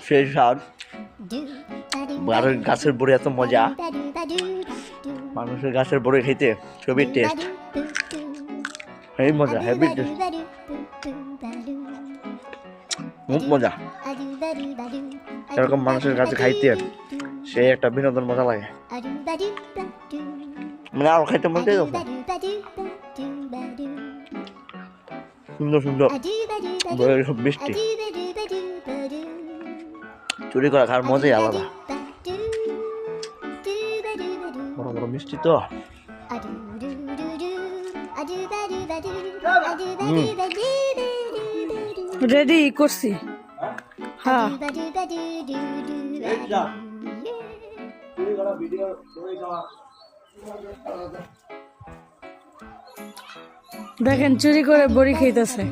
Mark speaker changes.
Speaker 1: সেই স্বাদ। আর গাছের বড়ি এত মজা, মানুষের গাছের বড়ি খেতে খুবই টেস্ট, হেভি মজা, হেভি টেস্ট, খুব মজা। এরকম মানুষের কাছে খাইতে সে একটা বিনোদন মজা লাগে, মানে আরো খাইতে মন চাই। সুন্দর সুন্দর সব মিষ্টি, চুরি করা খাওয়ার মজাই আলাদা। বড় বড় মিষ্টি তো।
Speaker 2: রেডি করছি। হ্যাঁ দেখেন চুরি করে বড়ি খাইতেছে।